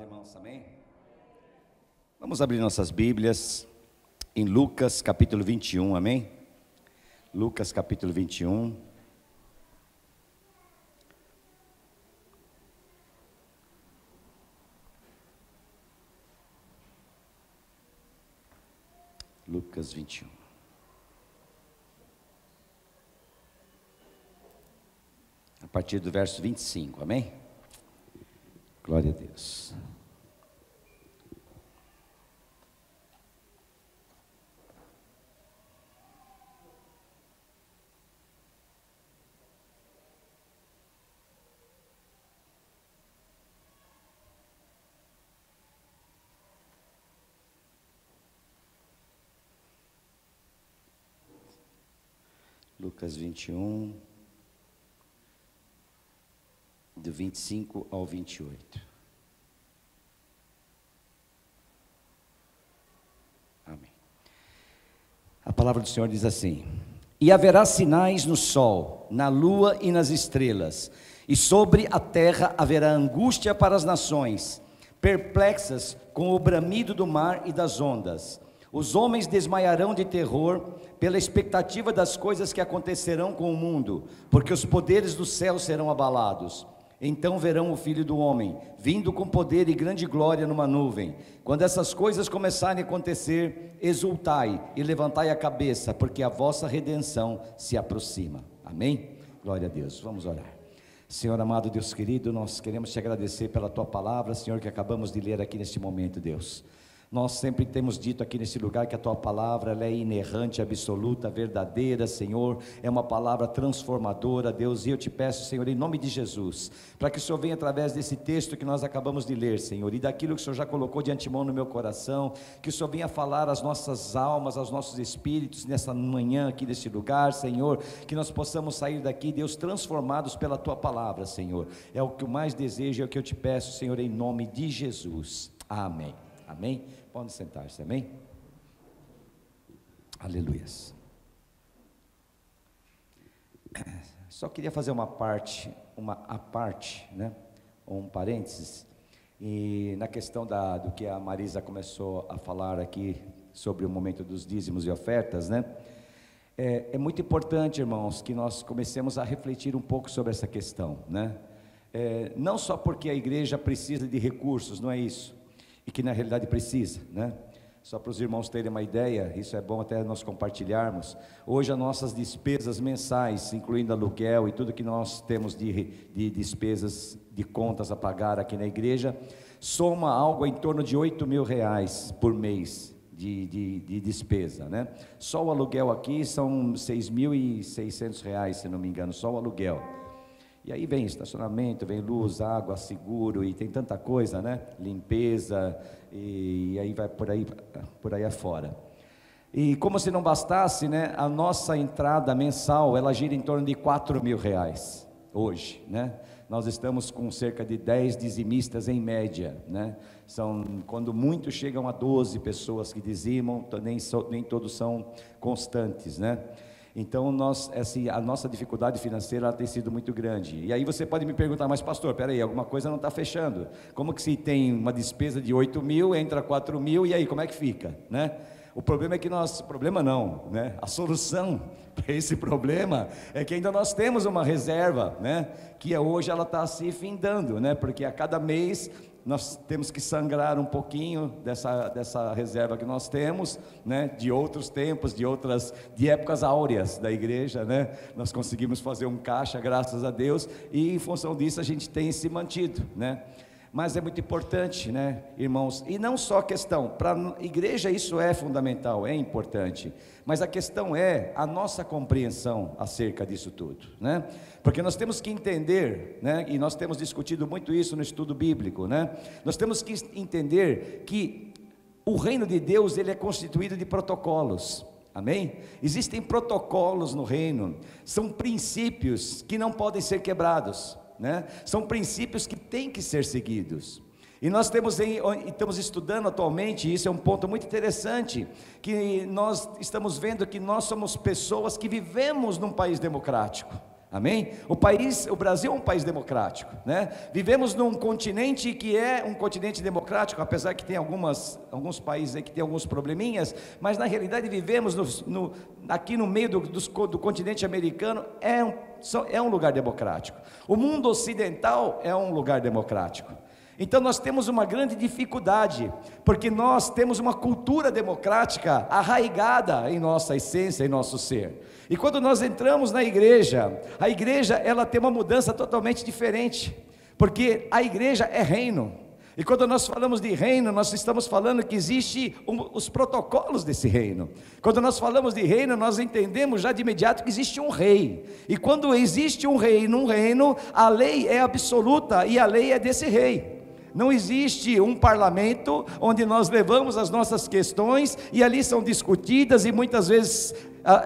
paz, irmãos, amém? Vamos abrir nossas Bíblias em Lucas capítulo 21, amém? Lucas capítulo 21. Lucas 21. A partir do verso 25, amém? Glória a Deus. Lucas 21, do 25 ao 28. Amém. A palavra do Senhor diz assim: E haverá sinais no sol, na lua e nas estrelas, e sobre a terra haverá angústia para as nações, perplexas com o bramido do mar e das ondas. Os homens desmaiarão de terror pela expectativa das coisas que acontecerão com o mundo, porque os poderes do céu serão abalados. Então verão o Filho do Homem, vindo com poder e grande glória numa nuvem. Quando essas coisas começarem a acontecer, exultai e levantai a cabeça, porque a vossa redenção se aproxima. Amém? Glória a Deus. Vamos orar. Senhor amado, Deus querido, nós queremos te agradecer pela tua palavra, Senhor, que acabamos de ler aqui neste momento, Deus. Nós sempre temos dito aqui nesse lugar que a tua palavra ela é inerrante, absoluta, verdadeira, Senhor, é uma palavra transformadora, Deus, e eu te peço, Senhor, em nome de Jesus, para que o Senhor venha através desse texto que nós acabamos de ler, Senhor, e daquilo que o Senhor já colocou de antemão no meu coração, que o Senhor venha falar às nossas almas, aos nossos espíritos, nessa manhã aqui nesse lugar, Senhor, que nós possamos sair daqui, Deus, transformados pela tua palavra, Senhor, é o que eu mais desejo, é o que eu te peço, Senhor, em nome de Jesus, amém. Amém? Pode sentar-se, amém? Aleluias. Só queria fazer uma parte, né? Ou um parênteses, e na questão do que a Marisa começou a falar aqui, sobre o momento dos dízimos e ofertas, né? É muito importante, irmãos, que nós comecemos a refletir um pouco sobre essa questão, né? Não só porque a igreja precisa de recursos, não é isso, e que na realidade precisa, né? Só para os irmãos terem uma ideia, isso é bom até nós compartilharmos. Hoje as nossas despesas mensais, incluindo aluguel e tudo que nós temos de despesas, de contas a pagar aqui na igreja, soma algo em torno de R$8.000 por mês de despesa, né? Só o aluguel aqui são R$6.600, se não me engano, só o aluguel. E aí vem estacionamento, vem luz, água, seguro, e tem tanta coisa, né? Limpeza, e aí vai por aí afora. E como se não bastasse, né? A nossa entrada mensal, ela gira em torno de R$4.000 hoje, né? Nós estamos com cerca de 10 dizimistas em média, né? Quando muito chegam a 12 pessoas que dizimam, nem todos são constantes, né? Então a nossa dificuldade financeira ela tem sido muito grande. E aí você pode me perguntar, mas pastor, peraí, alguma coisa não está fechando. Como que se tem uma despesa de 8.000, entra 4.000, e aí como é que fica, né? O problema é que problema não, né? A solução para esse problema é que ainda nós temos uma reserva, né? Que hoje ela está se findando, né? Porque a cada mês nós temos que sangrar um pouquinho dessa reserva que nós temos, né? De outros tempos, de épocas áureas da igreja, né? Nós conseguimos fazer um caixa, graças a Deus, e em função disso a gente tem se mantido, né? Mas é muito importante, né, irmãos, e não só a questão, para a igreja isso é fundamental, é importante, mas a questão é a nossa compreensão acerca disso tudo, né, porque nós temos que entender, né, e nós temos discutido muito isso no estudo bíblico, né, nós temos que entender que o reino de Deus, ele é constituído de protocolos, amém? Existem protocolos no reino, são princípios que não podem ser quebrados, né? São princípios que têm que ser seguidos, e nós estamos estudando atualmente, e isso é um ponto muito interessante, que nós estamos vendo que nós somos pessoas que vivemos num país democrático, Amém? O Brasil é um país democrático, né? Vivemos num continente que é um continente democrático, apesar que tem alguns países aí que tem alguns probleminhas, mas na realidade vivemos aqui no meio do continente americano, é um lugar democrático. O mundo ocidental é um lugar democrático. Então nós temos uma grande dificuldade, porque nós temos uma cultura democrática arraigada em nossa essência, em nosso ser. E quando nós entramos na igreja, a igreja ela tem uma mudança totalmente diferente, porque a igreja é reino. E quando nós falamos de reino, nós estamos falando que existem os protocolos desse reino. Quando nós falamos de reino, nós entendemos já de imediato que existe um rei. E quando existe um rei num reino, a lei é absoluta e a lei é desse rei. Não existe um parlamento onde nós levamos as nossas questões e ali são discutidas e muitas vezes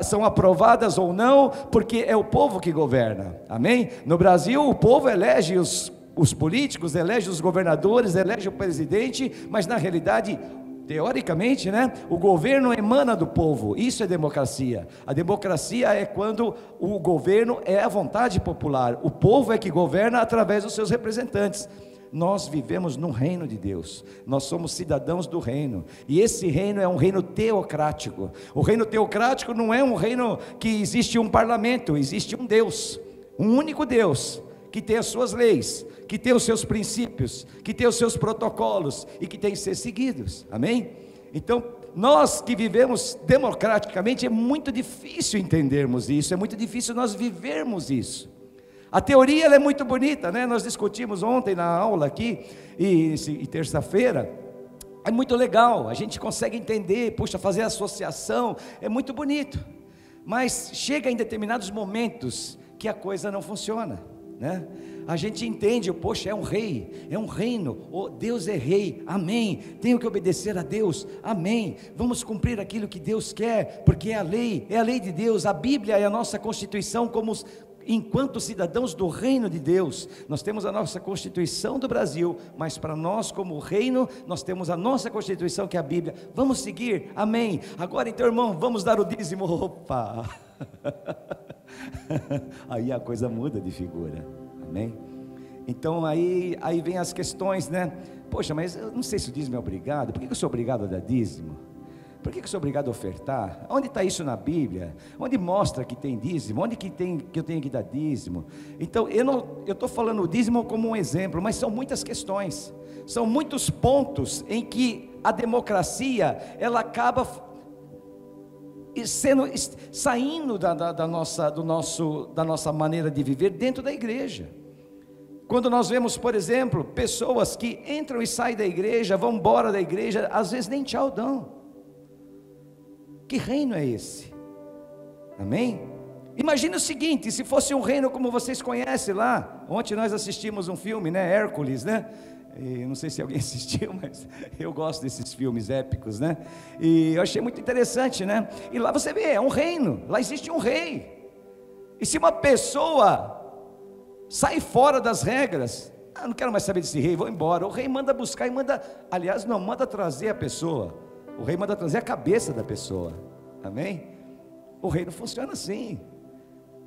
são aprovadas ou não, porque é o povo que governa, amém? No Brasil o povo elege os políticos, elege os governadores, elege o presidente, mas na realidade, teoricamente, né, o governo emana do povo. Isso é democracia. A democracia é quando o governo é a vontade popular, o povo é que governa através dos seus representantes. Nós vivemos no reino de Deus, nós somos cidadãos do reino, e esse reino é um reino teocrático. O reino teocrático não é um reino que existe um parlamento, existe um Deus, um único Deus, que tem as suas leis, que tem os seus princípios, que tem os seus protocolos, e que tem que ser seguidos, amém? Então, nós que vivemos democraticamente, é muito difícil entendermos isso, é muito difícil nós vivermos isso. A teoria ela é muito bonita, né? Nós discutimos ontem na aula aqui, e terça-feira, é muito legal, a gente consegue entender, puxa, fazer associação, é muito bonito, mas chega em determinados momentos que a coisa não funciona, né? A gente entende, poxa, é um rei, é um reino, oh, Deus é rei, amém, tenho que obedecer a Deus, amém, vamos cumprir aquilo que Deus quer, porque é a lei de Deus, a Bíblia é a nossa Constituição enquanto cidadãos do reino de Deus. Nós temos a nossa Constituição do Brasil, mas para nós como reino, nós temos a nossa Constituição que é a Bíblia, vamos seguir, amém. Agora então, irmão, vamos dar o dízimo, opa, aí a coisa muda de figura, amém. Então aí vem as questões, né, poxa, mas eu não sei se o dízimo é obrigado, por que eu sou obrigado a dar dízimo? Por que eu sou obrigado a ofertar? Onde está isso na Bíblia? Onde mostra que tem dízimo? Onde que eu tenho que dar dízimo? Então, eu estou falando o dízimo como um exemplo, mas são muitas questões, são muitos pontos em que a democracia, ela acaba saindo da nossa maneira de viver dentro da igreja. Quando nós vemos, por exemplo, pessoas que entram e saem da igreja, vão embora da igreja, às vezes nem tchau dão. Que reino é esse? Amém? Imagina o seguinte, se fosse um reino como vocês conhecem lá, ontem nós assistimos um filme, né, Hércules, né, e não sei se alguém assistiu, mas eu gosto desses filmes épicos, né, e eu achei muito interessante, né, e lá você vê, é um reino, lá existe um rei, e se uma pessoa sai fora das regras, não quero mais saber desse rei, vou embora, o rei manda buscar e não manda trazer a pessoa, o rei manda trazer a cabeça da pessoa, amém? O reino funciona assim,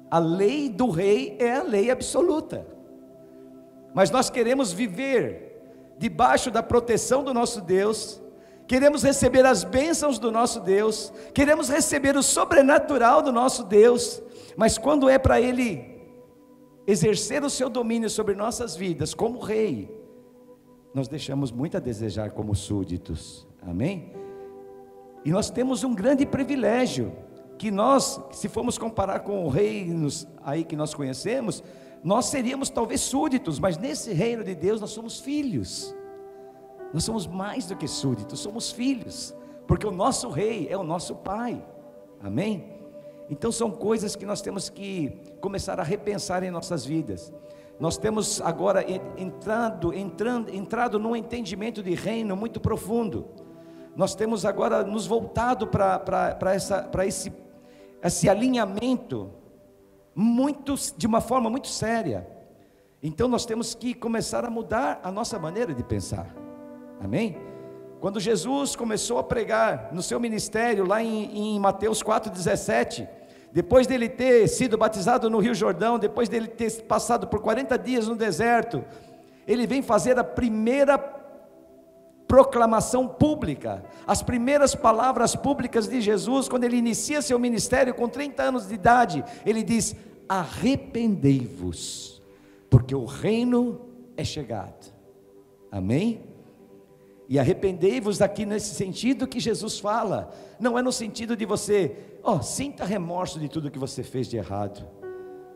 a lei do rei é a lei absoluta, mas nós queremos viver debaixo da proteção do nosso Deus, queremos receber as bênçãos do nosso Deus, queremos receber o sobrenatural do nosso Deus, mas quando é para Ele exercer o seu domínio sobre nossas vidas como rei, nós deixamos muito a desejar como súditos, amém? E nós temos um grande privilégio, que nós, se formos comparar com o reinos aí que nós conhecemos, nós seríamos talvez súditos, mas nesse reino de Deus nós somos filhos, nós somos mais do que súditos, somos filhos, porque o nosso rei é o nosso pai, amém? Então são coisas que nós temos que começar a repensar em nossas vidas. Nós temos agora entrado num entendimento de reino muito profundo. Nós temos agora nos voltado para esse alinhamento de uma forma muito séria. Então nós temos que começar a mudar a nossa maneira de pensar, amém? Quando Jesus começou a pregar no seu ministério, lá em Mateus 4,17, depois dele ter sido batizado no Rio Jordão, depois dele ter passado por 40 dias no deserto, ele vem fazer a primeira proclamação pública, as primeiras palavras públicas de Jesus, quando ele inicia seu ministério com 30 anos de idade, ele diz: arrependei-vos, porque o reino é chegado. Amém? E arrependei-vos aqui nesse sentido que Jesus fala, não é no sentido de você, sinta remorso de tudo que você fez de errado,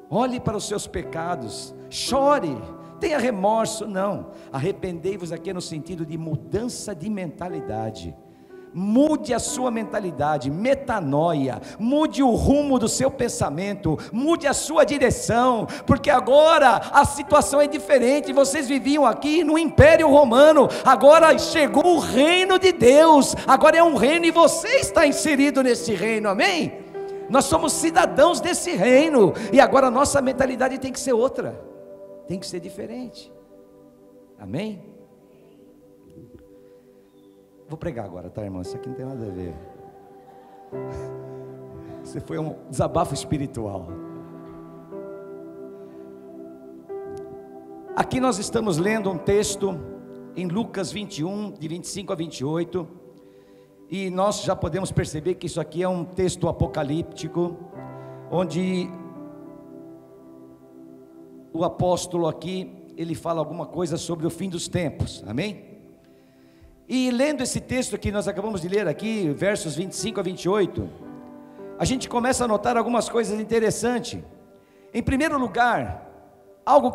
olhe para os seus pecados, chore, tenha remorso, não. Arrependei-vos aqui é no sentido de mudança de mentalidade. Mude a sua mentalidade, metanoia, mude o rumo do seu pensamento, mude a sua direção, porque agora a situação é diferente. Vocês viviam aqui no Império Romano, agora chegou o reino de Deus, agora é um reino e você está inserido nesse reino, amém? Nós somos cidadãos desse reino, e agora a nossa mentalidade tem que ser outra, tem que ser diferente, amém? Vou pregar agora, tá, irmão? Isso aqui não tem nada a ver. Isso foi um desabafo espiritual. Aqui nós estamos lendo um texto em Lucas 21, de 25 a 28, e nós já podemos perceber que isso aqui é um texto apocalíptico, onde o apóstolo aqui, ele fala alguma coisa sobre o fim dos tempos, amém? E lendo esse texto que nós acabamos de ler aqui, versos 25 a 28, a gente começa a notar algumas coisas interessantes. Em primeiro lugar, algo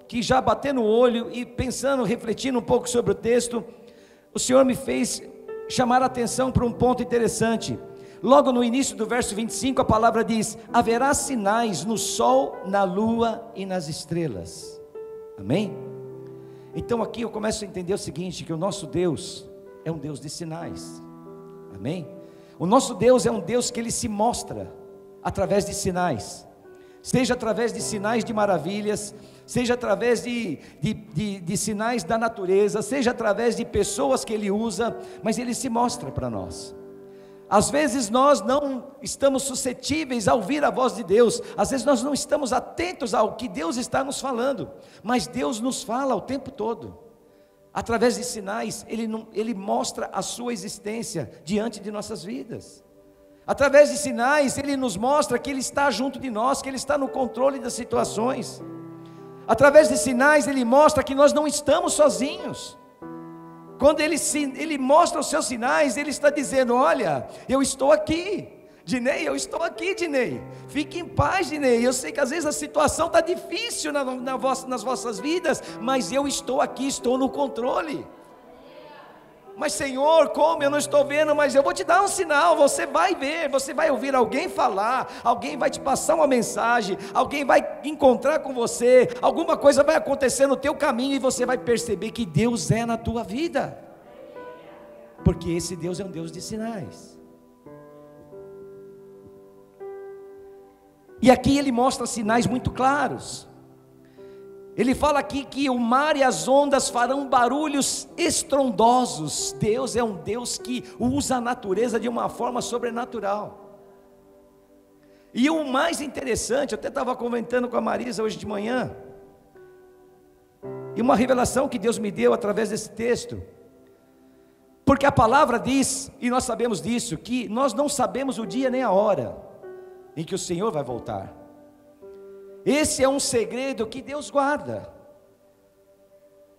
que já bateu no olho e pensando, refletindo um pouco sobre o texto, o Senhor me fez chamar a atenção para um ponto interessante. Logo no início do verso 25, a palavra diz: haverá sinais no sol, na lua e nas estrelas. Amém? Então aqui eu começo a entender o seguinte, que o nosso Deus é um Deus de sinais, amém? O nosso Deus é um Deus que Ele se mostra através de sinais, seja através de sinais de maravilhas, seja através de sinais da natureza, seja através de pessoas que Ele usa, mas Ele se mostra para nós. Às vezes nós não estamos suscetíveis a ouvir a voz de Deus, às vezes nós não estamos atentos ao que Deus está nos falando, mas Deus nos fala o tempo todo, através de sinais. Ele mostra a sua existência diante de nossas vidas, através de sinais Ele nos mostra que Ele está junto de nós, que Ele está no controle das situações, através de sinais Ele mostra que nós não estamos sozinhos. Quando ele mostra os seus sinais, Ele está dizendo: olha, eu estou aqui, Dinei, eu estou aqui, Dinei, fique em paz, Dinei, eu sei que às vezes a situação está difícil nas vossas vidas, mas eu estou aqui, estou no controle. Mas Senhor, como eu não estou vendo? Mas eu vou te dar um sinal, você vai ver, você vai ouvir alguém falar, alguém vai te passar uma mensagem, alguém vai encontrar com você, alguma coisa vai acontecer no teu caminho, e você vai perceber que Deus é na tua vida, porque esse Deus é um Deus de sinais. E aqui Ele mostra sinais muito claros. Ele fala aqui que o mar e as ondas farão barulhos estrondosos. Deus é um Deus que usa a natureza de uma forma sobrenatural. E o mais interessante, eu até estava comentando com a Marisa hoje de manhã, e uma revelação que Deus me deu através desse texto, porque a palavra diz, e nós sabemos disso, que nós não sabemos o dia nem a hora em que o Senhor vai voltar. Esse é um segredo que Deus guarda,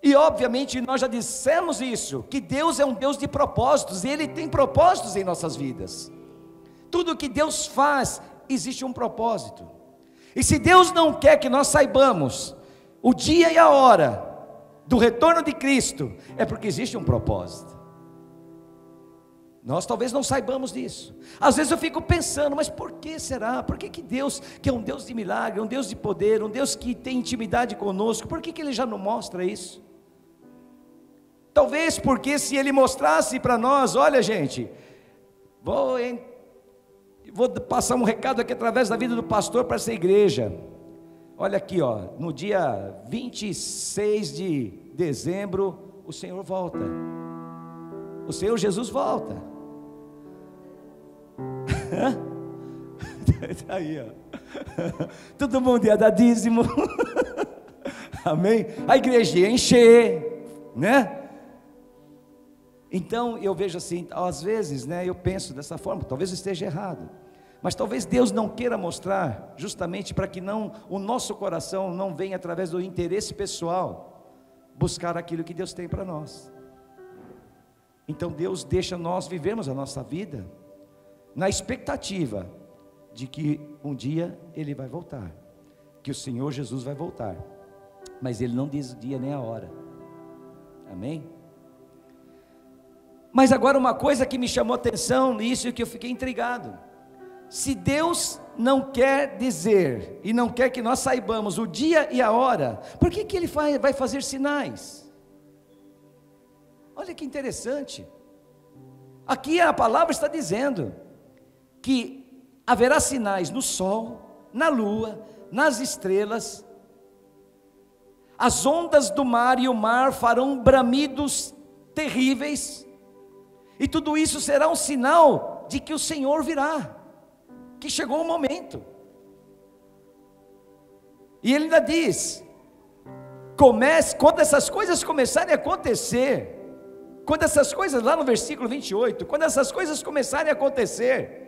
e obviamente nós já dissemos isso, que Deus é um Deus de propósitos, e Ele tem propósitos em nossas vidas. Tudo que Deus faz, existe um propósito, e se Deus não quer que nós saibamos o dia e a hora do retorno de Cristo, é porque existe um propósito. Nós talvez não saibamos disso. Às vezes eu fico pensando, mas por que será? Por que Deus, que é um Deus de milagre, um Deus de poder, um Deus que tem intimidade conosco, por que Ele já não mostra isso? Talvez porque se Ele mostrasse para nós, olha gente, vou passar um recado aqui através da vida do pastor para essa igreja. Olha aqui, no dia 26 de dezembro, o Senhor volta. O Senhor Jesus volta. Tá aí, ó. Todo mundo ia dar dízimo. Amém? A igreja ia encher, né? Então eu vejo assim, às vezes, né, eu penso dessa forma, talvez eu esteja errado, mas talvez Deus não queira mostrar, justamente para que não, o nosso coração não venha através do interesse pessoal, buscar aquilo que Deus tem para nós. Então Deus deixa nós vivermos a nossa vida, na expectativa, de que um dia Ele vai voltar, que o Senhor Jesus vai voltar, mas Ele não diz o dia nem a hora, amém? Mas agora uma coisa que me chamou a atenção nisso, e que eu fiquei intrigado, se Deus não quer dizer, e não quer que nós saibamos o dia e a hora, por que Ele vai fazer sinais? Olha que interessante, aqui a palavra está dizendo, que haverá sinais no sol, na lua, nas estrelas, as ondas do mar e o mar farão bramidos terríveis, e tudo isso será um sinal de que o Senhor virá, que chegou o momento. E ele ainda diz, quando essas coisas começarem a acontecer, quando essas coisas, lá no versículo 28, quando essas coisas começarem a acontecer,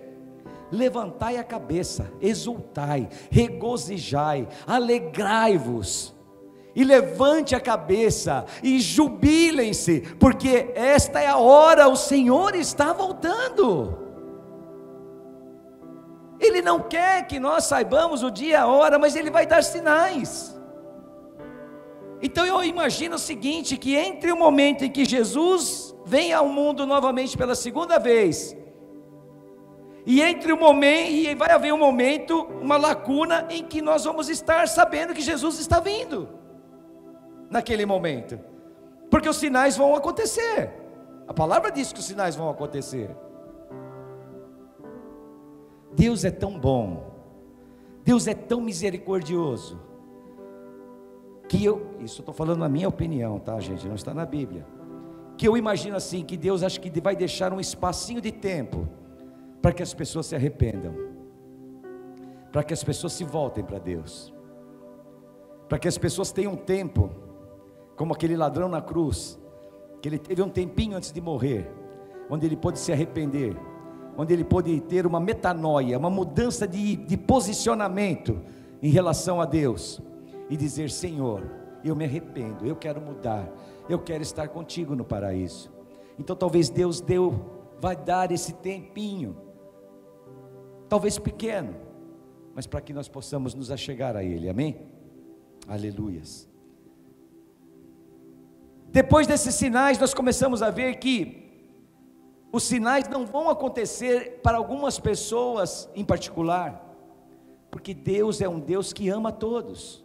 levantai a cabeça, exultai, regozijai, alegrai-vos, e levante a cabeça, e jubilem-se, porque esta é a hora, o Senhor está voltando. Ele não quer que nós saibamos o dia e a hora, mas Ele vai dar sinais. Então eu imagino o seguinte, que entre o momento em que Jesus vem ao mundo novamente pela segunda vez, e entre o momento, e vai haver um momento, uma lacuna, em que nós vamos estar sabendo que Jesus está vindo, naquele momento, porque os sinais vão acontecer, a palavra diz que os sinais vão acontecer. Deus é tão bom, Deus é tão misericordioso, que isso eu estou falando na minha opinião, tá gente, não está na Bíblia, que eu imagino assim, que Deus acho que vai deixar um espacinho de tempo, para que as pessoas se arrependam, para que as pessoas se voltem para Deus, para que as pessoas tenham tempo, como aquele ladrão na cruz, que ele teve um tempinho antes de morrer, onde ele pôde se arrepender, onde ele pôde ter uma metanoia, uma mudança de posicionamento em relação a Deus, e dizer: Senhor, eu me arrependo, eu quero mudar, eu quero estar contigo no paraíso. Então talvez Deus vai dar esse tempinho, talvez pequeno, mas para que nós possamos nos achegar a Ele, amém? Aleluias. Depois desses sinais, nós começamos a ver que os sinais não vão acontecer para algumas pessoas em particular, porque Deus é um Deus que ama a todos.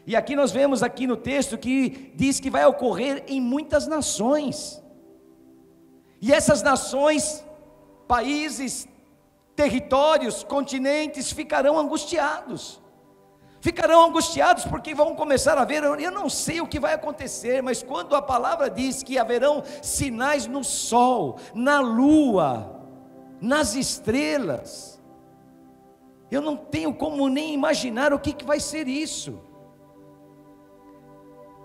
E aqui nós vemos aqui no texto que diz que vai ocorrer em muitas nações, e essas nações, países, territórios, continentes ficarão angustiados porque vão começar a ver, eu não sei o que vai acontecer, mas quando a palavra diz que haverão sinais no sol, na lua, nas estrelas, eu não tenho como nem imaginar o que vai ser isso.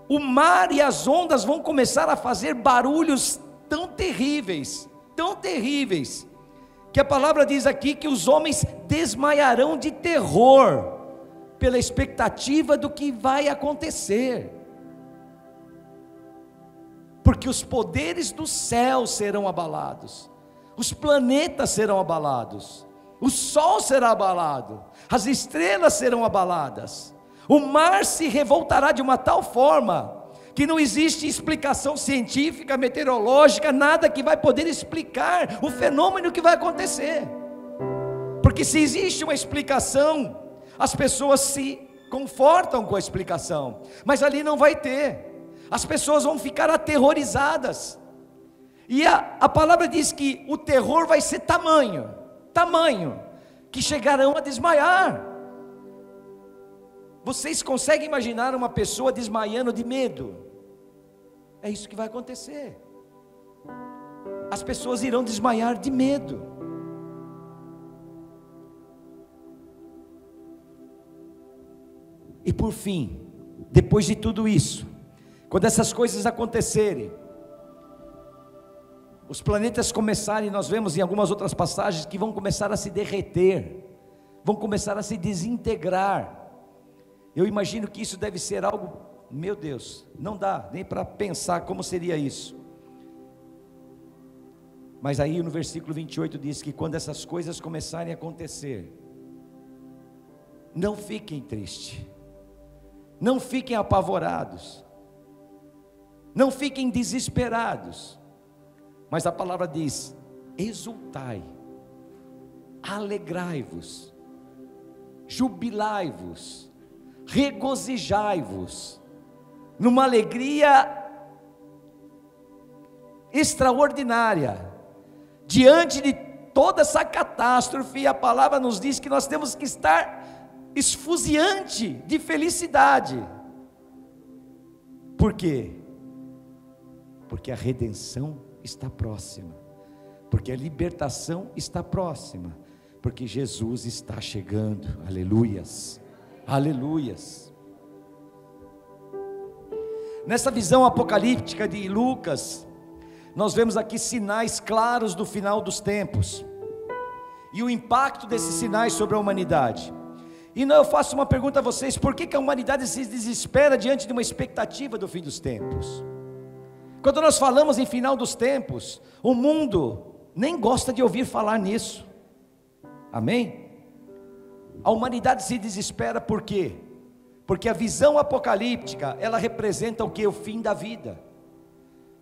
O mar e as ondas vão começar a fazer barulhos tão terríveis, que a palavra diz aqui que os homens desmaiarão de terror, pela expectativa do que vai acontecer, porque os poderes do céu serão abalados, os planetas serão abalados, o sol será abalado, as estrelas serão abaladas, o mar se revoltará de uma tal forma, que não existe explicação científica, meteorológica, nada que vai poder explicar o fenômeno que vai acontecer, porque se existe uma explicação, as pessoas se confortam com a explicação, mas ali não vai ter, as pessoas vão ficar aterrorizadas, e a palavra diz que o terror vai ser tamanho, que chegarão a desmaiar. Vocês conseguem imaginar uma pessoa desmaiando de medo? É isso que vai acontecer, as pessoas irão desmaiar de medo. E por fim, depois de tudo isso, quando essas coisas acontecerem, os planetas começarem, nós vemos em algumas outras passagens que vão começar a se derreter, vão começar a se desintegrar. Eu imagino que isso deve ser algo, meu Deus, não dá nem para pensar como seria isso. Mas aí no versículo 28 diz que quando essas coisas começarem a acontecer, não fiquem tristes, não fiquem apavorados, não fiquem desesperados, mas a palavra diz: exultai, alegrai-vos, jubilai-vos, regozijai-vos, numa alegria extraordinária, diante de toda essa catástrofe. A palavra nos diz que nós temos que estar esfuziante de felicidade. Por quê? Porque a redenção está próxima, porque a libertação está próxima, porque Jesus está chegando. Aleluias, aleluias. Nessa visão apocalíptica de Lucas, nós vemos aqui sinais claros do final dos tempos, e o impacto desses sinais sobre a humanidade. E eu faço uma pergunta a vocês: por que a humanidade se desespera diante de uma expectativa do fim dos tempos? Quando nós falamos em final dos tempos, o mundo nem gosta de ouvir falar nisso. Amém? A humanidade se desespera por quê? Porque a visão apocalíptica, ela representa o que? O fim da vida.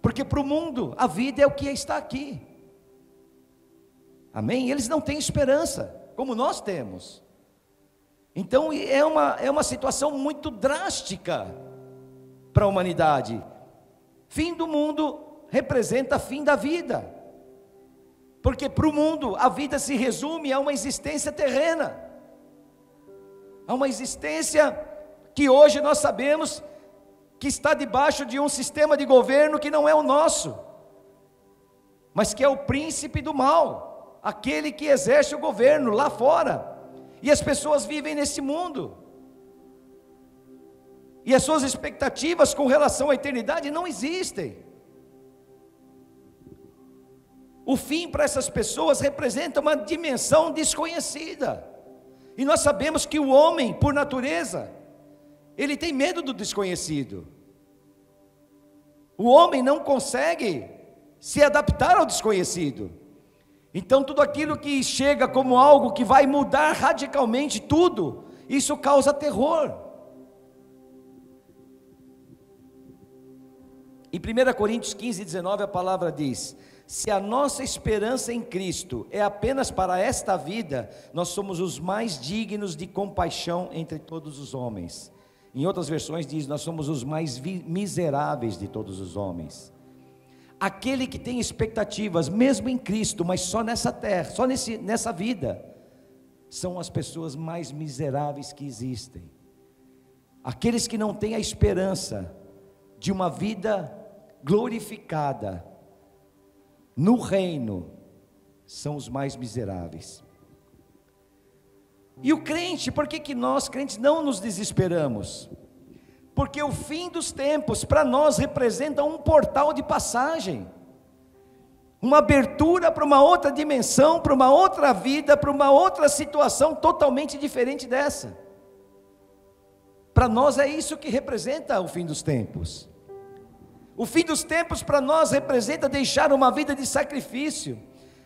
Porque para o mundo, a vida é o que está aqui. Amém? Eles não têm esperança, como nós temos. Então é uma situação muito drástica para a humanidade. Fim do mundo representa fim da vida, porque para o mundo a vida se resume a uma existência terrena, a uma existência que hoje nós sabemos que está debaixo de um sistema de governo que não é o nosso, mas que é o príncipe do mal, aquele que exerce o governo lá fora, e as pessoas vivem nesse mundo, e as suas expectativas com relação à eternidade não existem. O fim para essas pessoas representa uma dimensão desconhecida, e nós sabemos que o homem, por natureza, ele tem medo do desconhecido. O homem não consegue se adaptar ao desconhecido. Então tudo aquilo que chega como algo que vai mudar radicalmente tudo, isso causa terror. Em 1 Coríntios 15, 19 a palavra diz: se a nossa esperança em Cristo é apenas para esta vida, nós somos os mais dignos de compaixão entre todos os homens. Em outras versões diz: nós somos os mais miseráveis de todos os homens. Aquele que tem expectativas, mesmo em Cristo, mas só nessa terra, só nessa vida, são as pessoas mais miseráveis que existem. Aqueles que não têm a esperança de uma vida glorificada no reino, são os mais miseráveis. E o crente, por que nós crentes não nos desesperamos? Porque o fim dos tempos para nós representa um portal de passagem, uma abertura para uma outra dimensão, para uma outra vida, para uma outra situação totalmente diferente dessa. Para nós é isso que representa o fim dos tempos. O fim dos tempos para nós representa deixar uma vida de sacrifício,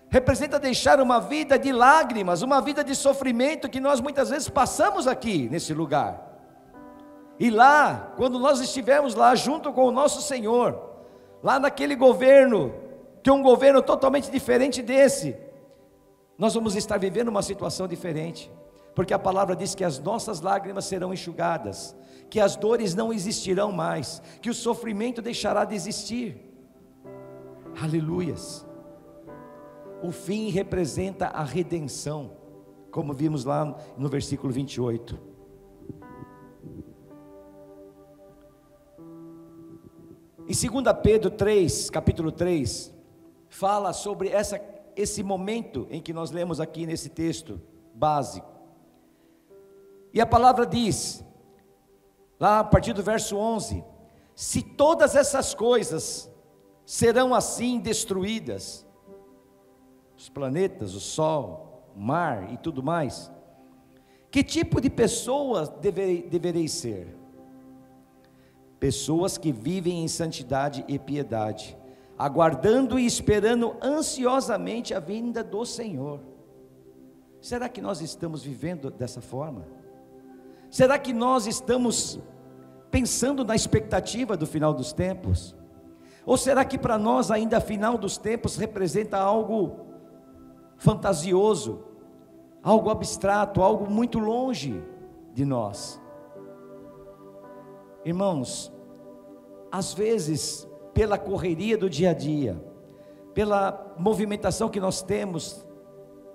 representa deixar uma vida de lágrimas, uma vida de sofrimento que nós muitas vezes passamos aqui nesse lugar. E lá, quando nós estivermos lá junto com o nosso Senhor, lá naquele governo, que é um governo totalmente diferente desse, nós vamos estar vivendo uma situação diferente, porque a palavra diz que as nossas lágrimas serão enxugadas, que as dores não existirão mais, que o sofrimento deixará de existir. Aleluias. O fim representa a redenção, como vimos lá no versículo 28. Em 2 Pedro 3, capítulo 3, fala sobre esse momento em que nós lemos aqui nesse texto básico. E a palavra diz lá a partir do verso 11: se todas essas coisas serão assim destruídas, os planetas, o sol, o mar e tudo mais, que tipo de pessoas deverei ser? Pessoas que vivem em santidade e piedade, aguardando e esperando ansiosamente a vinda do Senhor. Será que nós estamos vivendo dessa forma? Será que nós estamos pensando na expectativa do final dos tempos? Ou será que para nós ainda final dos tempos representa algo fantasioso, algo abstrato, algo muito longe de nós? Irmãos, às vezes, pela correria do dia a dia, pela movimentação que nós temos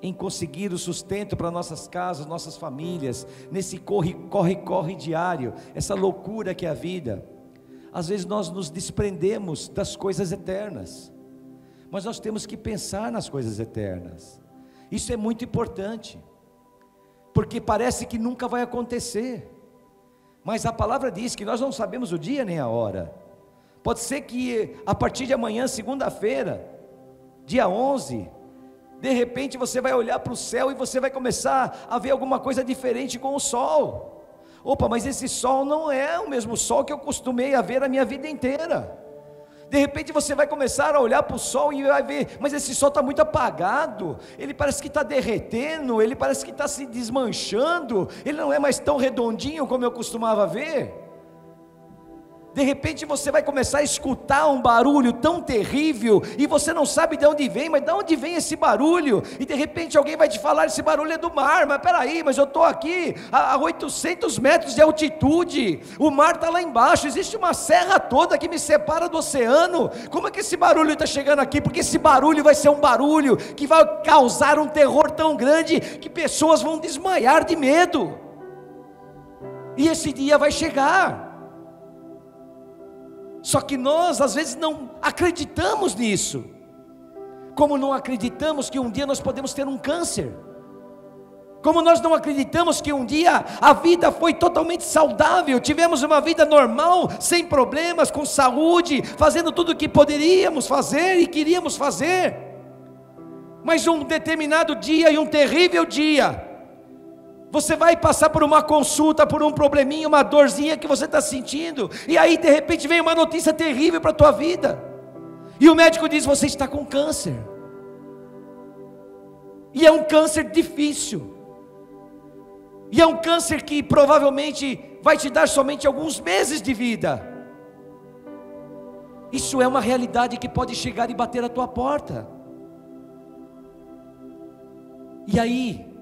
em conseguir o sustento para nossas casas, nossas famílias, nesse corre diário, essa loucura que é a vida, às vezes nós nos desprendemos das coisas eternas, mas nós temos que pensar nas coisas eternas. Isso é muito importante, porque parece que nunca vai acontecer, mas a palavra diz que nós não sabemos o dia nem a hora. Pode ser que a partir de amanhã, segunda-feira, dia 11, de repente você vai olhar para o céu e você vai começar a ver alguma coisa diferente com o sol. Opa, mas esse sol não é o mesmo sol que eu costumei a ver a minha vida inteira. De repente você vai começar a olhar para o sol e vai ver, mas esse sol está muito apagado, ele parece que está derretendo, ele parece que está se desmanchando, ele não é mais tão redondinho como eu costumava ver. De repente você vai começar a escutar um barulho tão terrível, e você não sabe de onde vem, mas de onde vem esse barulho? E de repente alguém vai te falar, esse barulho é do mar. Mas peraí, mas eu estou aqui a 800 metros de altitude, o mar está lá embaixo, existe uma serra toda que me separa do oceano, como é que esse barulho está chegando aqui? Porque esse barulho vai ser um barulho que vai causar um terror tão grande, que pessoas vão desmaiar de medo, e esse dia vai chegar. Só que nós às vezes não acreditamos nisso, como não acreditamos que um dia nós podemos ter um câncer, como nós não acreditamos que um dia a vida foi totalmente saudável, tivemos uma vida normal, sem problemas, com saúde, fazendo tudo o que poderíamos fazer e queríamos fazer, mas um determinado dia, e um terrível dia, você vai passar por uma consulta, por um probleminha, uma dorzinha que você está sentindo, e aí de repente vem uma notícia terrível para a tua vida, e o médico diz, você está com câncer, e é um câncer difícil, e é um câncer que provavelmente vai te dar somente alguns meses de vida. Isso é uma realidade que pode chegar e bater a tua porta, e aí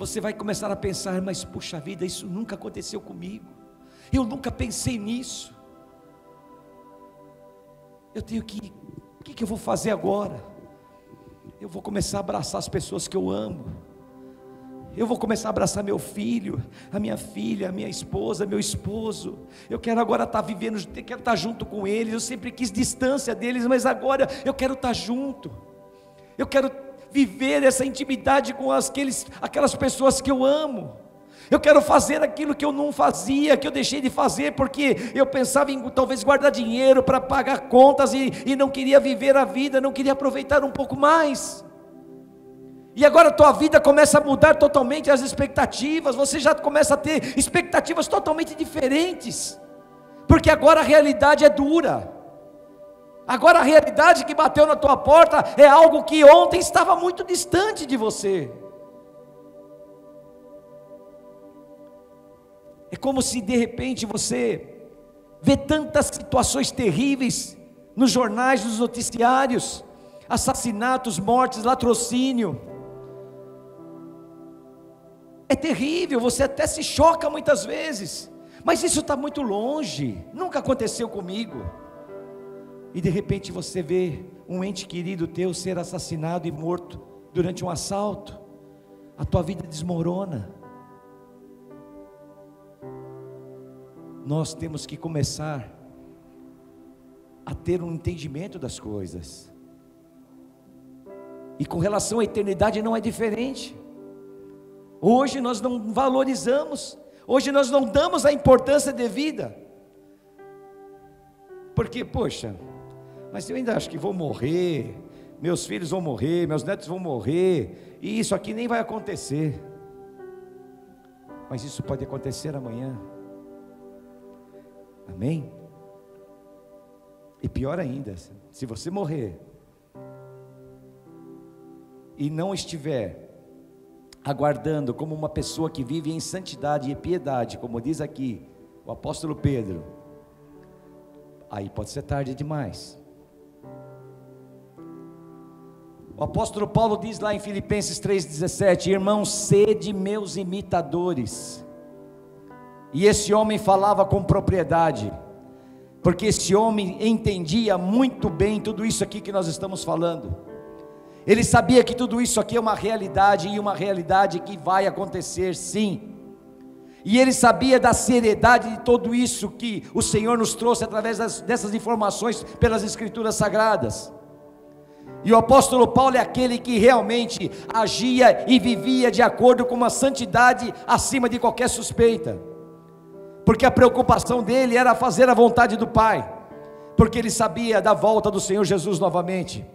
você vai começar a pensar, mas puxa vida, isso nunca aconteceu comigo, eu nunca pensei nisso, eu tenho que, o que eu vou fazer agora? Eu vou começar a abraçar as pessoas que eu amo, eu vou começar a abraçar meu filho, a minha filha, a minha esposa, meu esposo, eu quero agora estar vivendo, eu quero estar junto com eles, eu sempre quis distância deles, mas agora eu quero estar junto, eu quero viver essa intimidade com aquelas pessoas que eu amo, eu quero fazer aquilo que eu não fazia, que eu deixei de fazer, porque eu pensava em talvez guardar dinheiro para pagar contas, e não queria viver a vida, não queria aproveitar um pouco mais, e agora a tua vida começa a mudar totalmente as expectativas, você já começa a ter expectativas totalmente diferentes, porque agora a realidade é dura, agora a realidade que bateu na tua porta é algo que ontem estava muito distante de você. É como se de repente você vê tantas situações terríveis nos jornais, nos noticiários, assassinatos, mortes, latrocínio. É terrível, você até se choca muitas vezes, mas isso está muito longe, nunca aconteceu comigo. E de repente você vê um ente querido teu ser assassinado e morto durante um assalto, a tua vida desmorona. Nós temos que começar a ter um entendimento das coisas, e com relação à eternidade não é diferente. Hoje nós não valorizamos, Hoje nós não damos a importância devida, porque, poxa, mas eu ainda acho que vou morrer, meus filhos vão morrer, meus netos vão morrer, e isso aqui nem vai acontecer. Mas isso pode acontecer amanhã. Amém? E pior ainda, se você morrer e não estiver aguardando como uma pessoa que vive em santidade e piedade, como diz aqui o apóstolo Pedro, aí pode ser tarde demais. O apóstolo Paulo diz lá em Filipenses 3,17: irmãos, sede meus imitadores. E esse homem falava com propriedade, porque esse homem entendia muito bem tudo isso aqui que nós estamos falando. Ele sabia que tudo isso aqui é uma realidade, e uma realidade que vai acontecer sim. E ele sabia da seriedade de tudo isso que o Senhor nos trouxe através dessas informações pelas Escrituras Sagradas. E o apóstolo Paulo é aquele que realmente agia e vivia de acordo com uma santidade acima de qualquer suspeita, porque a preocupação dele era fazer a vontade do Pai, porque ele sabia da volta do Senhor Jesus novamente.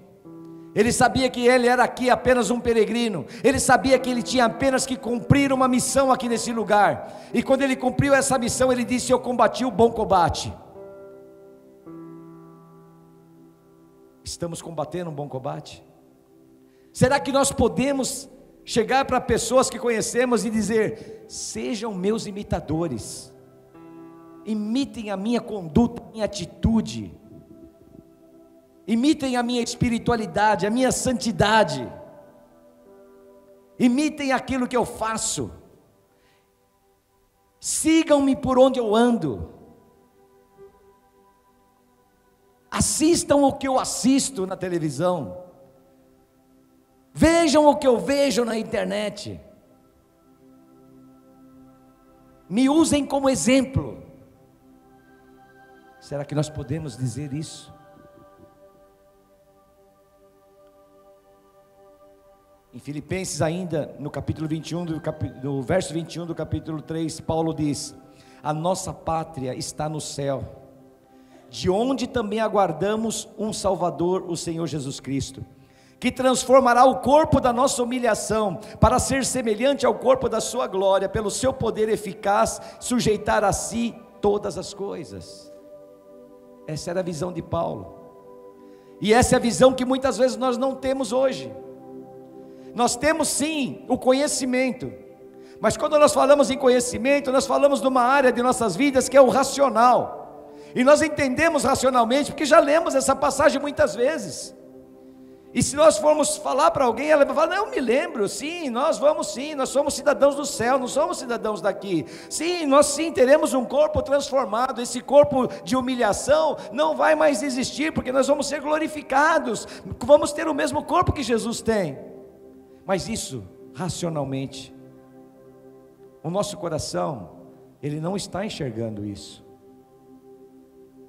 Ele sabia que ele era aqui apenas um peregrino, ele sabia que ele tinha apenas que cumprir uma missão aqui nesse lugar, e quando ele cumpriu essa missão, ele disse: eu combati o bom combate. Estamos combatendo um bom combate? Será que nós podemos chegar para pessoas que conhecemos e dizer: sejam meus imitadores, imitem a minha conduta, a minha atitude, imitem a minha espiritualidade, a minha santidade, imitem aquilo que eu faço, sigam-me por onde eu ando, assistam o que eu assisto na televisão, vejam o que eu vejo na internet, me usem como exemplo. Será que nós podemos dizer isso? Em Filipenses ainda, no capítulo 21, no verso 21 do capítulo 3, Paulo diz: a nossa pátria está no céu, de onde também aguardamos um Salvador, o Senhor Jesus Cristo, que transformará o corpo da nossa humilhação, para ser semelhante ao corpo da sua glória, pelo seu poder eficaz, sujeitar a si todas as coisas. Essa era a visão de Paulo, e essa é a visão que muitas vezes nós não temos hoje. Nós temos sim o conhecimento, mas quando nós falamos em conhecimento, nós falamos de uma área de nossas vidas que é o racional, e nós entendemos racionalmente, porque já lemos essa passagem muitas vezes, e se nós formos falar para alguém, ela vai falar: não, me lembro, sim, nós somos cidadãos do céu, não somos cidadãos daqui, sim, nós sim teremos um corpo transformado, esse corpo de humilhação não vai mais existir, porque nós vamos ser glorificados, vamos ter o mesmo corpo que Jesus tem. Mas isso, racionalmente, o nosso coração, ele não está enxergando isso,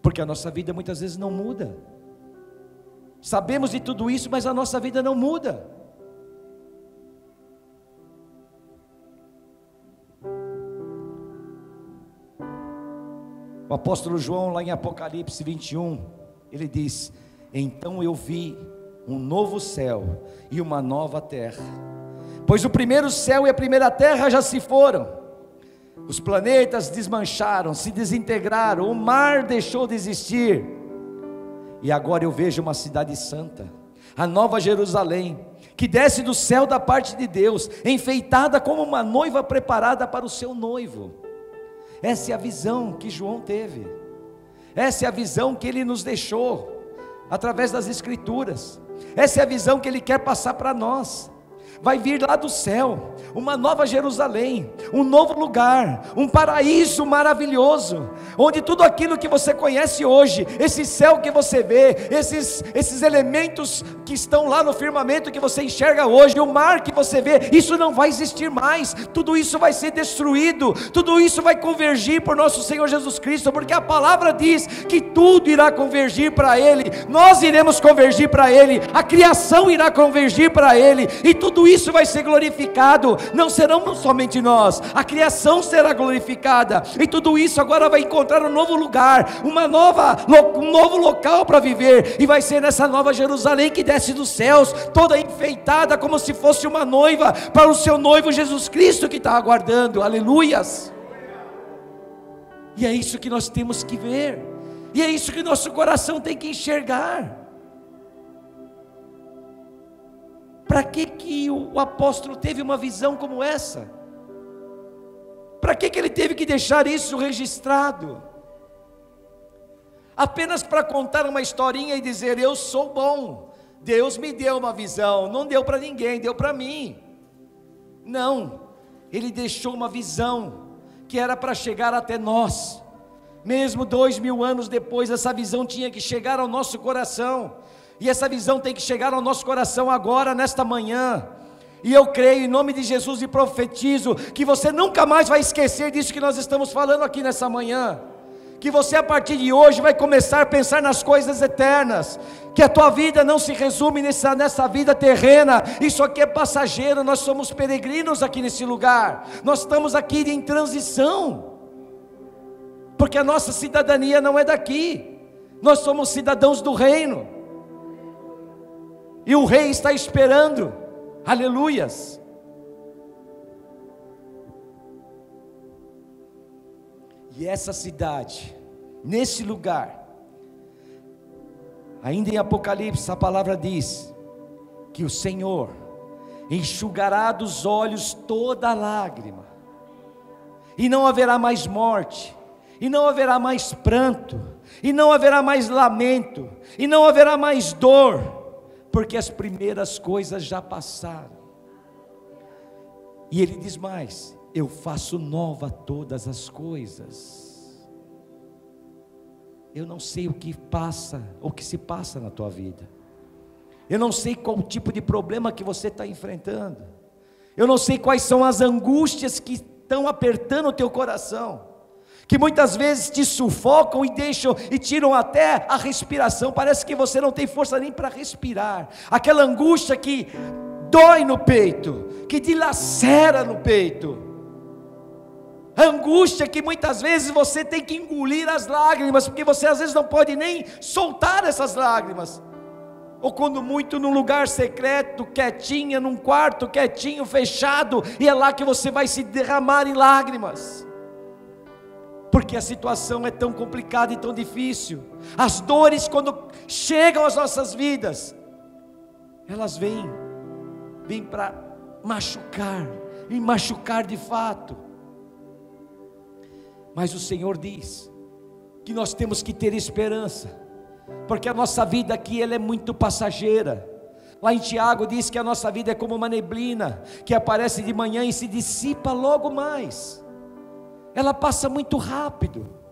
porque a nossa vida muitas vezes não muda. Sabemos de tudo isso, mas a nossa vida não muda. O apóstolo João, lá em Apocalipse 21, ele diz: então eu vi um novo céu e uma nova terra, pois o primeiro céu e a primeira terra já se foram, os planetas desmancharam, se desintegraram, o mar deixou de existir, e agora eu vejo uma cidade santa, a nova Jerusalém, que desce do céu da parte de Deus, enfeitada como uma noiva preparada para o seu noivo. Essa é a visão que João teve, essa é a visão que ele nos deixou através das Escrituras, essa é a visão que ele quer passar para nós. Vai vir lá do céu uma nova Jerusalém, um novo lugar, um paraíso maravilhoso, onde tudo aquilo que você conhece hoje, esse céu que você vê, esses elementos que estão lá no firmamento que você enxerga hoje, o mar que você vê, isso não vai existir mais, tudo isso vai ser destruído, tudo isso vai convergir por nosso Senhor Jesus Cristo, porque a palavra diz que tudo irá convergir para Ele, nós iremos convergir para Ele, a criação irá convergir para Ele, e tudo isso vai ser glorificado, não serão somente nós, a criação será glorificada, e tudo isso agora vai encontrar um novo lugar, um novo local para viver, e vai ser nessa nova Jerusalém que desce dos céus, toda enfeitada como se fosse uma noiva para o seu noivo Jesus Cristo que está aguardando, aleluias. E é isso que nós temos que ver, e é isso que nosso coração tem que enxergar. Para que o apóstolo teve uma visão como essa? Para que ele teve que deixar isso registrado? Apenas para contar uma historinha e dizer: eu sou bom, Deus me deu uma visão. Não deu para ninguém, deu para mim. Não, ele deixou uma visão que era para chegar até nós. Mesmo 2000 anos depois, essa visão tinha que chegar ao nosso coração. E essa visão tem que chegar ao nosso coração agora, nesta manhã. E eu creio em nome de Jesus e profetizo que você nunca mais vai esquecer disso que nós estamos falando aqui nessa manhã. Que você a partir de hoje vai começar a pensar nas coisas eternas. Que a tua vida não se resume nessa vida terrena. Isso aqui é passageiro, nós somos peregrinos aqui nesse lugar. Nós estamos aqui em transição. Porque a nossa cidadania não é daqui. Nós somos cidadãos do reino. E o rei está esperando, aleluias. E essa cidade, nesse lugar, ainda em Apocalipse a palavra diz, que o Senhor enxugará dos olhos toda lágrima, e não haverá mais morte, e não haverá mais pranto, e não haverá mais lamento, e não haverá mais dor, porque as primeiras coisas já passaram. E ele diz mais: eu faço nova todas as coisas. Eu não sei o que se passa na tua vida. Eu não sei qual tipo de problema que você está enfrentando. Eu não sei quais são as angústias que estão apertando o teu coração, que muitas vezes te sufocam e tiram até a respiração. Parece que você não tem força nem para respirar. Aquela angústia que dói no peito, que dilacera no peito. A angústia que muitas vezes você tem que engolir as lágrimas, porque você às vezes não pode nem soltar essas lágrimas. Ou quando muito num lugar secreto, quietinha, num quarto quietinho, fechado, e é lá que você vai se derramar em lágrimas. Porque a situação é tão complicada e tão difícil. As dores, quando chegam às nossas vidas, elas vêm para machucar, e machucar de fato. Mas o Senhor diz que nós temos que ter esperança, porque a nossa vida aqui ela é muito passageira. Lá em Tiago diz que a nossa vida é como uma neblina, que aparece de manhã e se dissipa logo mais. Ela passa muito rápido,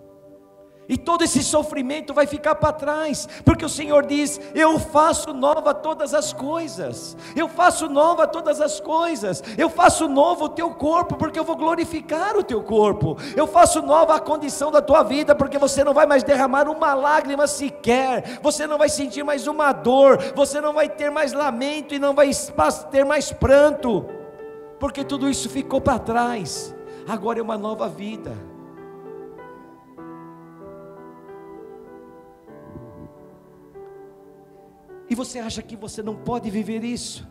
e todo esse sofrimento vai ficar para trás, porque o Senhor diz: eu faço nova todas as coisas, eu faço nova todas as coisas, eu faço novo o teu corpo, porque eu vou glorificar o teu corpo, eu faço nova a condição da tua vida, porque você não vai mais derramar uma lágrima sequer, você não vai sentir mais uma dor, você não vai ter mais lamento, e não vai ter mais pranto, porque tudo isso ficou para trás. Agora é uma nova vida. E você acha que você não pode viver isso?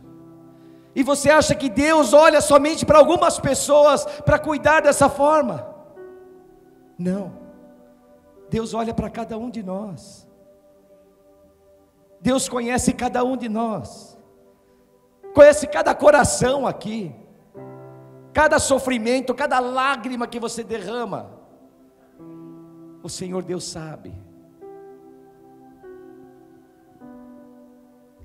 E você acha que Deus olha somente para algumas pessoas para cuidar dessa forma? Não. Deus olha para cada um de nós. Deus conhece cada um de nós. Conhece cada coração aqui. Cada sofrimento, cada lágrima que você derrama, o Senhor Deus sabe.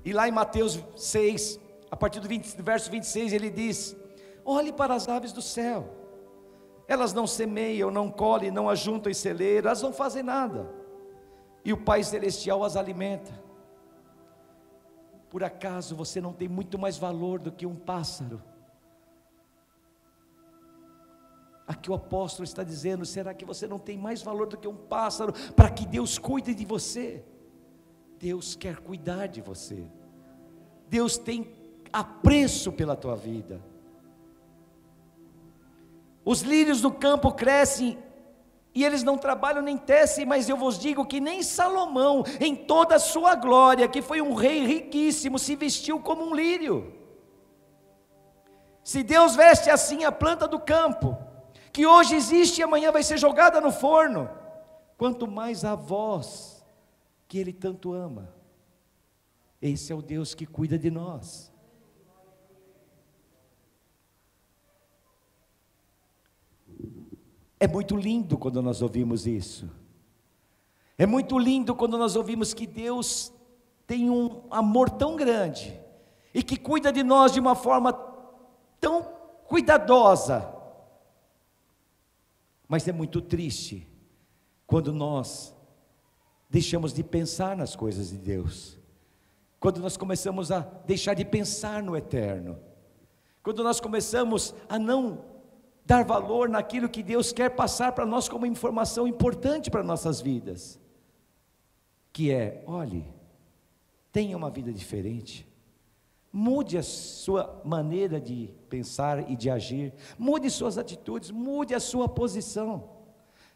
E lá em Mateus 6, a partir do verso 26, ele diz: olhe para as aves do céu, elas não semeiam, não colhem, não ajuntam em celeiro, elas não fazem nada, e o Pai Celestial as alimenta. Por acaso você não tem muito mais valor do que um pássaro? Aqui o apóstolo está dizendo: será que você não tem mais valor do que um pássaro, para que Deus cuide de você? Deus quer cuidar de você, Deus tem apreço pela tua vida. Os lírios do campo crescem, e eles não trabalham nem tecem, mas eu vos digo que nem Salomão, em toda a sua glória, que foi um rei riquíssimo, se vestiu como um lírio. Se Deus veste assim a planta do campo, que hoje existe e amanhã vai ser jogada no forno, quanto mais a vós, que Ele tanto ama. Esse é o Deus que cuida de nós. É muito lindo quando nós ouvimos isso. É muito lindo quando nós ouvimos que Deus tem um amor tão grande, e que cuida de nós de uma forma tão cuidadosa. Mas é muito triste quando nós deixamos de pensar nas coisas de Deus, quando nós começamos a deixar de pensar no eterno, quando nós começamos a não dar valor naquilo que Deus quer passar para nós como informação importante para nossas vidas, que é: olhe, tenha uma vida diferente, mude a sua maneira de pensar e de agir, mude suas atitudes, mude a sua posição,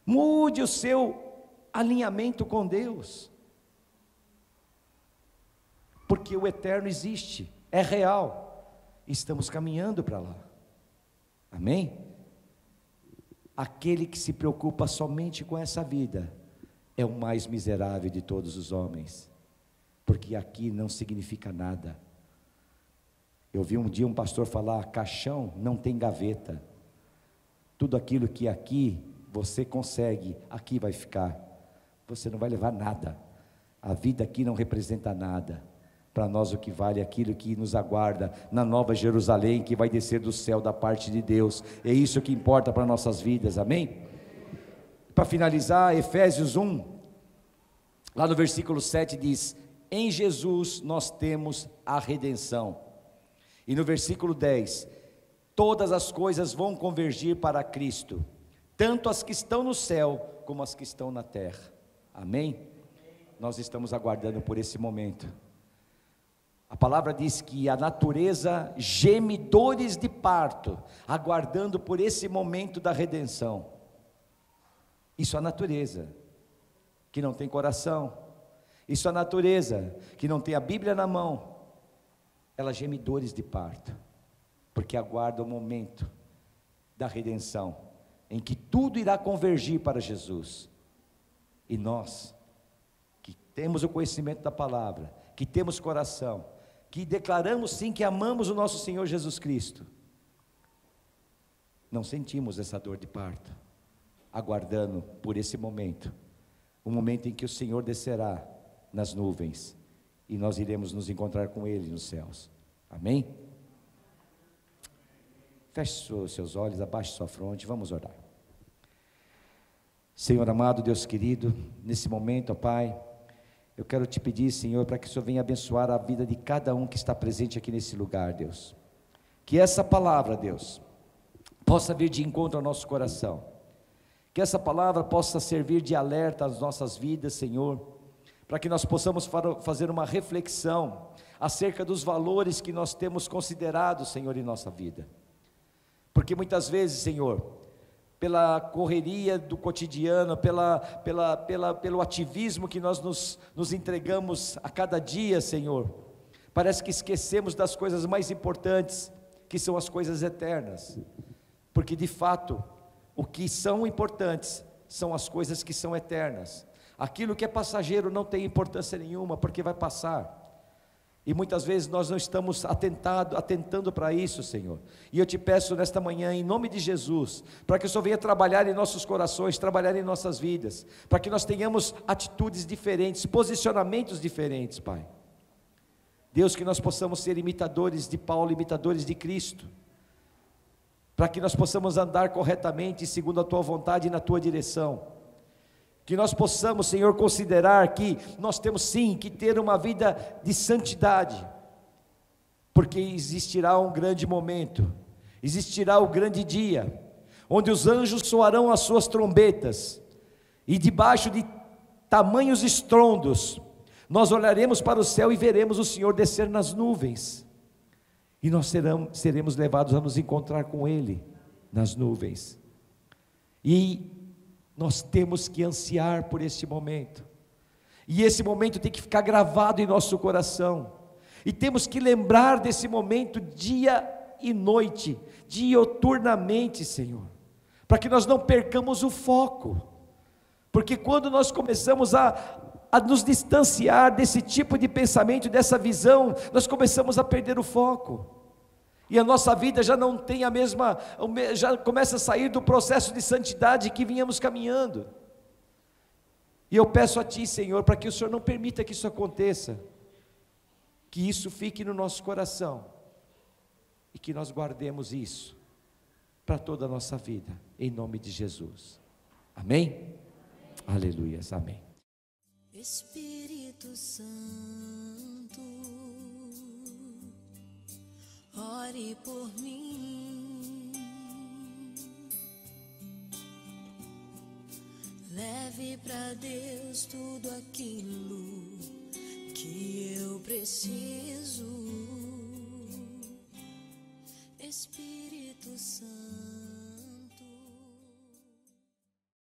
mude o seu alinhamento com Deus, porque o eterno existe, é real, estamos caminhando para lá, amém? Aquele que se preocupa somente com essa vida é o mais miserável de todos os homens, porque aqui não significa nada. Eu vi um dia um pastor falar: caixão não tem gaveta, tudo aquilo que aqui você consegue, aqui vai ficar, você não vai levar nada, a vida aqui não representa nada. Para nós o que vale é aquilo que nos aguarda na Nova Jerusalém, que vai descer do céu da parte de Deus. É isso que importa para nossas vidas, amém? Para finalizar, Efésios 1, lá no versículo 7 diz: em Jesus nós temos a redenção. E no versículo 10, todas as coisas vão convergir para Cristo, tanto as que estão no céu, como as que estão na terra, amém? Nós estamos aguardando por esse momento. A palavra diz que a natureza geme dores de parto, aguardando por esse momento da redenção. Isso é a natureza, que não tem coração. Isso é a natureza, que não tem a Bíblia na mão. Ela geme dores de parto, porque aguarda o momento da redenção, em que tudo irá convergir para Jesus. E nós, que temos o conhecimento da palavra, que temos coração, que declaramos sim que amamos o nosso Senhor Jesus Cristo, não sentimos essa dor de parto, aguardando por esse momento, o momento em que o Senhor descerá nas nuvens, e nós iremos nos encontrar com Ele nos céus, amém? Feche os seus olhos, abaixe sua fronte, vamos orar. Senhor amado, Deus querido, nesse momento, ó Pai, eu quero te pedir, Senhor, para que o Senhor venha abençoar a vida de cada um que está presente aqui nesse lugar, Deus. Que essa palavra, Deus, possa vir de encontro ao nosso coração. Que essa palavra possa servir de alerta às nossas vidas, Senhor, para que nós possamos fazer uma reflexão acerca dos valores que nós temos considerado, Senhor, em nossa vida. Porque muitas vezes, Senhor, pela correria do cotidiano, pelo ativismo que nós nos entregamos a cada dia, Senhor, parece que esquecemos das coisas mais importantes, que são as coisas eternas, porque de fato, o que são importantes, são as coisas que são eternas. Aquilo que é passageiro não tem importância nenhuma, porque vai passar. E muitas vezes nós não estamos atentando para isso, Senhor. E eu te peço nesta manhã, em nome de Jesus, para que o Senhor venha trabalhar em nossos corações, trabalhar em nossas vidas, para que nós tenhamos atitudes diferentes, posicionamentos diferentes, Pai. Deus, que nós possamos ser imitadores de Paulo, imitadores de Cristo, para que nós possamos andar corretamente segundo a Tua vontade e na Tua direção. Que nós possamos, Senhor, considerar que nós temos sim que ter uma vida de santidade, porque existirá um grande momento, existirá o grande dia, onde os anjos soarão as suas trombetas, e debaixo de tamanhos estrondos, nós olharemos para o céu e veremos o Senhor descer nas nuvens, e nós seremos levados a nos encontrar com Ele nas nuvens, e nós temos que ansiar por este momento, e esse momento tem que ficar gravado em nosso coração, e temos que lembrar desse momento dia e noite, dioturnamente, Senhor, para que nós não percamos o foco, porque quando nós começamos a nos distanciar desse tipo de pensamento, dessa visão, nós começamos a perder o foco, e a nossa vida já não tem já começa a sair do processo de santidade que vínhamos caminhando, e eu peço a Ti, Senhor, para que o Senhor não permita que isso aconteça, que isso fique no nosso coração, e que nós guardemos isso, para toda a nossa vida, em nome de Jesus, amém? Aleluias, amém. Espírito Santo, ore por mim, leve para Deus tudo aquilo que eu preciso, Espírito Santo.